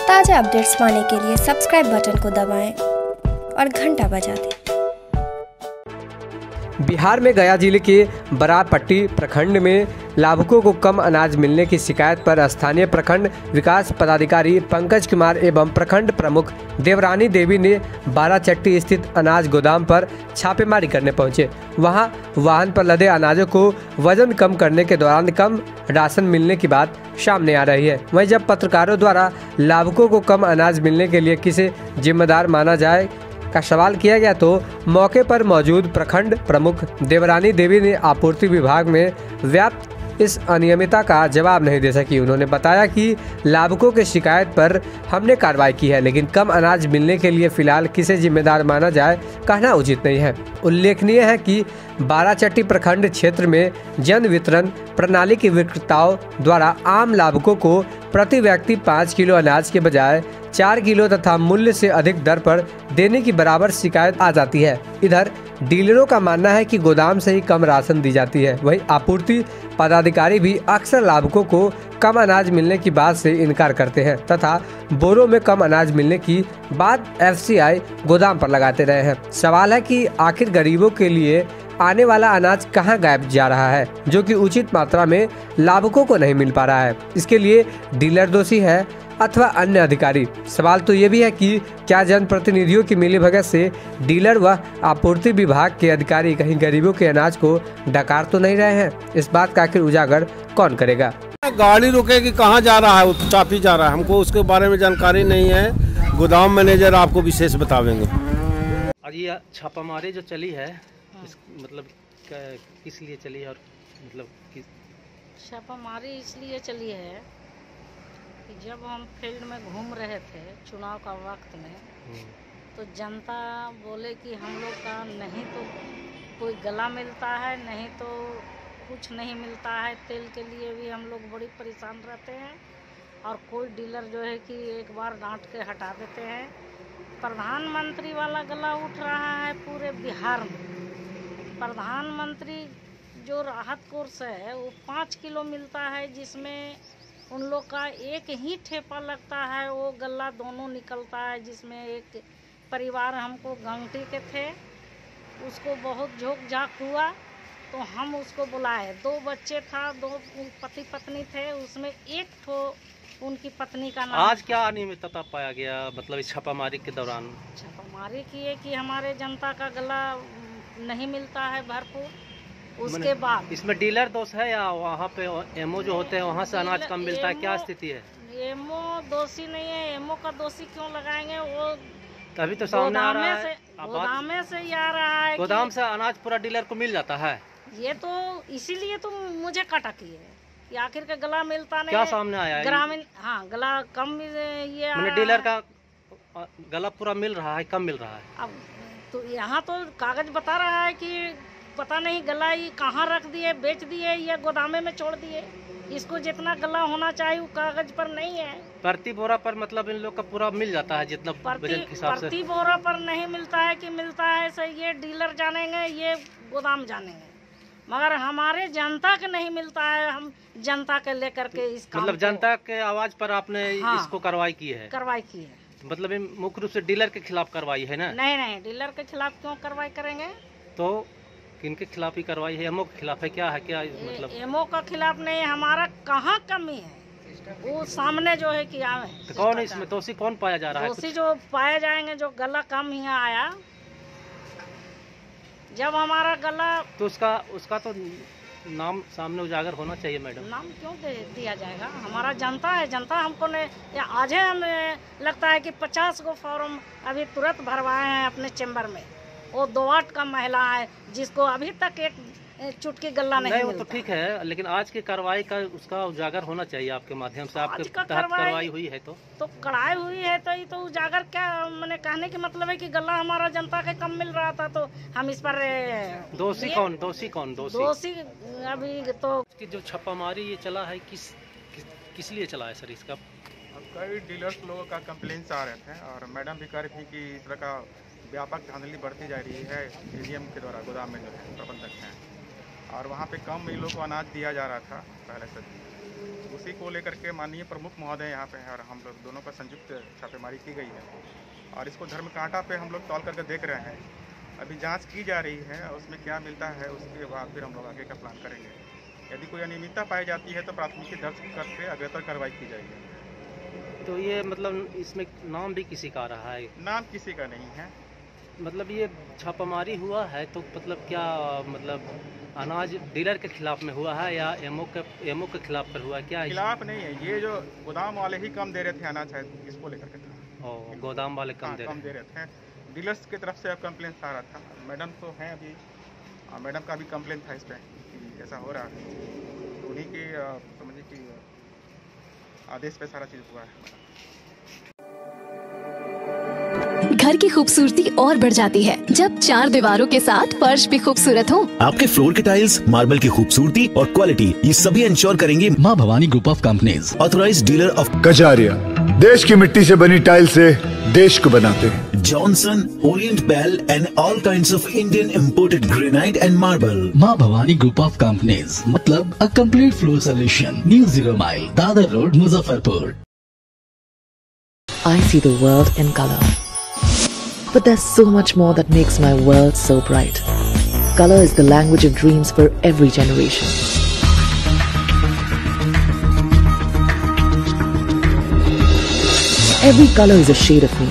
ताज़ा अपडेट्स पाने के लिए सब्सक्राइब बटन को दबाएं और घंटा बजा दें। बिहार में गया जिले के बरापट्टी प्रखंड में लाभुकों को कम अनाज मिलने की शिकायत पर स्थानीय प्रखंड विकास पदाधिकारी पंकज कुमार एवं प्रखंड प्रमुख देवरानी देवी ने बाराचट्टी स्थित अनाज गोदाम पर छापेमारी करने पहुंचे। वहां वाहन पर लदे अनाजों को वजन कम करने के दौरान कम राशन मिलने की बात सामने आ रही है। वहीं जब पत्रकारों द्वारा लाभुकों को कम अनाज मिलने के लिए किसे जिम्मेदार माना जाए का सवाल किया गया तो मौके पर मौजूद प्रखंड प्रमुख देवरानी देवी ने आपूर्ति विभाग में व्याप्त इस अनियमितता का जवाब नहीं दे सकी। उन्होंने बताया कि लाभुकों की शिकायत पर हमने कार्रवाई की है, लेकिन कम अनाज मिलने के लिए फिलहाल किसे जिम्मेदार माना जाए कहना उचित नहीं है। उल्लेखनीय है कि बाराचट्टी प्रखंड क्षेत्र में जन वितरण प्रणाली के विक्रेताओं द्वारा आम लाभुकों को प्रति व्यक्ति 5 किलो अनाज के बजाय 4 किलो तथा मूल्य से अधिक दर पर देने की बराबर शिकायत आ जाती है। इधर डीलरों का मानना है कि गोदाम से ही कम राशन दी जाती है। वहीं आपूर्ति पदाधिकारी भी अक्सर लाभुकों को कम अनाज मिलने की बात से इनकार करते हैं तथा बोरों में कम अनाज मिलने की बात FCI गोदाम पर लगाते रहे हैं। सवाल है कि आखिर गरीबों के लिए आने वाला अनाज कहां गायब जा रहा है, जो कि उचित मात्रा में लाभुकों को नहीं मिल पा रहा है। इसके लिए डीलर दोषी है अथवा अन्य अधिकारी। सवाल तो ये भी है कि क्या जनप्रतिनिधियों की मिलीभगत से डीलर व आपूर्ति विभाग के अधिकारी कहीं गरीबों के अनाज को डकार तो नहीं रहे हैं। इस बात का आखिर उजागर कौन करेगा। गाड़ी रुकेगी कहाँ जा रहा है, चापी जा रहा है, हमको उसके बारे में जानकारी नहीं है। गोदाम मैनेजर आपको विशेष बतावेंगे। आज ये छापामारी जो चली है मतलब किस लिए चली है और मतलब छापामारी इसलिए चली है कि जब हम फील्ड में घूम रहे थे चुनाव का वक्त में, तो जनता बोले कि हम लोग का नहीं तो कोई गला मिलता है, नहीं तो कुछ नहीं मिलता है। तेल के लिए भी हम लोग बड़ी परेशान रहते हैं और कोई डीलर जो है कि एक बार डांट के हटा देते हैं। प्रधानमंत्री वाला गला उठ रहा है पूरे बिहार में। प्रधानमंत्री जो राहत कोर्स है वो 5 किलो मिलता है, जिसमें उन लोग का एक ही ठेपा लगता है, वो गल्ला दोनों निकलता है। जिसमें एक परिवार हमको गंगटी के थे, उसको बहुत झोंक झाँक हुआ तो हम उसको बुलाए। 2 बच्चे था, 2 पति पत्नी थे, उसमें एक ठो उनकी पत्नी का नाम। आज क्या अनियमितता पाया गया मतलब इस छापामारी के दौरान? छापामारी की है कि हमारे जनता का गला नहीं मिलता है भरपूर। उसके बाद इसमें डीलर दोष है या वहाँ पे एमओ जो होते हैं वहाँ से अनाज कम मिलता है, क्या स्थिति है? एमओ दोषी नहीं है। एमओ का दोषी क्यों लगाएंगे? वो तभी तो सामने आ रहा है, गोदाम से ही आ रहा है। गोदाम से अनाज पूरा डीलर को मिल जाता है। ये तो इसीलिए तो मुझे कटा की है कि आखिर का गला मिलता नहीं। क्या सामने आया है? ग्रामीण गला कम ये मैंने डीलर का गला पूरा मिल रहा है, कम मिल रहा है। अब तो यहाँ तो कागज बता रहा है कि पता नहीं गला ये कहाँ रख दिए, बेच दिए या गोदामे में छोड़ दिए। इसको जितना गला होना चाहिए वो कागज पर नहीं है। प्रति बोरा पर मतलब इन लोग का पूरा मिल जाता है जितना वजन के हिसाब से। प्रति बोरा पर नहीं मिलता है कि मिलता है सर, ये डीलर जानेंगे, ये गोदाम जानेंगे, मगर हमारे जनता के नहीं मिलता है। हम जनता के लेकर के इस मतलब जनता के आवाज पर आपने इसको कार्रवाई की है? कार्रवाई की है। मतलब मुख्य रूप से डीलर के खिलाफ कार्रवाई है ना? नहीं, डीलर के खिलाफ क्यों कार्रवाई करेंगे? तो किनके खिलाफ ही कार्रवाई है? एमओ के खिलाफ है? क्या है, क्या मतलब? एमओ का खिलाफ नहीं, हमारा कहाँ कमी है वो सामने जो है कि आवे। तो कौन है इसमें दोषी, कौन पाया जा रहा है? दोषी जो पाए जाएंगे, जो गला कम यहाँ आया, जब हमारा गला तो उसका तो नाम सामने उजागर होना चाहिए मैडम। नाम क्यों दिया जाएगा? हमारा जनता है, जनता हमको ने आज हमें लगता है कि 50 गो फॉर्म अभी तुरंत भरवाए हैं अपने चैम्बर में। वो 2-8 का महिला है जिसको अभी तक एक चुटकी गल्ला नहीं मिलता। वो तो ठीक है, लेकिन आज की कार्रवाई का उसका उजागर होना चाहिए आपके माध्यम से। आपके तहत कार्रवाई हुई है तो कड़ाई हुई है तो ये तो उजागर क्या मैंने कहने की मतलब है कि गल्ला हमारा जनता के कम मिल रहा था तो हम इस पर दोषी कौन? दोषी अभी तो जो छापामारी ये चला है किस लिए चला है सर? इसका कई डीलर्स लोगों का कंप्लेंट्स आ रहे थे और मैडम भी कह रही थी कि इस तरह का व्यापक धांधली बढ़ती जा रही है एजीएम के द्वारा। गोदाम में जो है प्रबंधक हैं और वहाँ पे कम इन लोगों को अनाज दिया जा रहा था पहले से। उसी को लेकर के माननीय प्रमुख महोदय यहाँ पे हैं और हम लोग दोनों पर संयुक्त छापेमारी की गई है और इसको धर्मकांटा पे हम लोग तौल करके देख रहे हैं। अभी जांच की जा रही है और उसमें क्या मिलता है उसके बाद फिर हम लोग आगे का प्लान करेंगे। यदि कोई अनियमितता पाई जाती है तो प्राथमिकी दर्ज करके अग्रेतर कार्रवाई की जाएगी। तो ये मतलब इसमें नाम भी किसी का आ रहा है? नाम किसी का नहीं है। मतलब ये छापामारी हुआ है तो मतलब क्या मतलब अनाज डीलर के खिलाफ में हुआ है या एमओ के खिलाफ पर हुआ है? क्या खिलाफ नहीं है, ये जो गोदाम वाले ही कम दे रहे थे अनाज है, इसको लेकर के था। गोदाम वाले कम दे रहे थे। डीलर्स की तरफ से अब कंप्लेंट आ रहा था। मैडम तो हैं अभी, मैडम का भी कंप्लेंट था इस पर कि ऐसा हो रहा है। तो उन्हीं के समझिए कि आदेश पे सारा चीज़ हुआ है। घर की खूबसूरती और बढ़ जाती है जब चार दीवारों के साथ फर्श भी खूबसूरत हो। आपके फ्लोर के टाइल्स, मार्बल की खूबसूरती और क्वालिटी, ये सभी इंश्योर करेंगे माँ Bhavani group of companies, authorised dealer of Kajaria. देश की मिट्टी से बनी टाइल से देश को बनाते हैं। Johnson, Orient Bell and all kinds of Indian imported granite and marble. माँ भवानी ग्रुप ऑफ कंपनीज, मतलब a complete floor solution, new 0 mile, Dadar road, Muzaffarpur. I see the world in color. But there's so much more that makes my world so bright. Color is the language of dreams for every generation. Every color is a shade of me.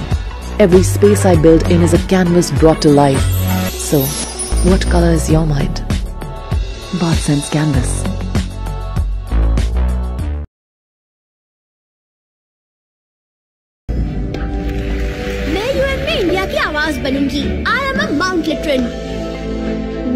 Every space I build in is a canvas brought to life. So, what color is your mind? Bath Sense Canvas. India की आवाज बनूंगी। आई am a Mount Literan.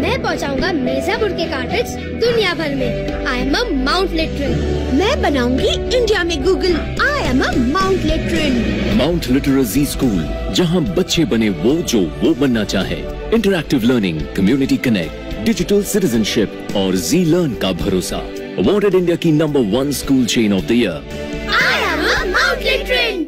मैं पहुंचाऊंगा मिर्जापुर के cartridge दुनिया भर में। I am a Mount Literan. मैं बनाऊंगी India में Google. I am a Mount Literan. Mount literacy school, जहां बच्चे बने वो बनना चाहे। Interactive learning, community connect, digital citizenship और जी लर्न का भरोसा। अवॉर्डेड इंडिया की number 1 school chain of the year. I am a Mount लिटरन।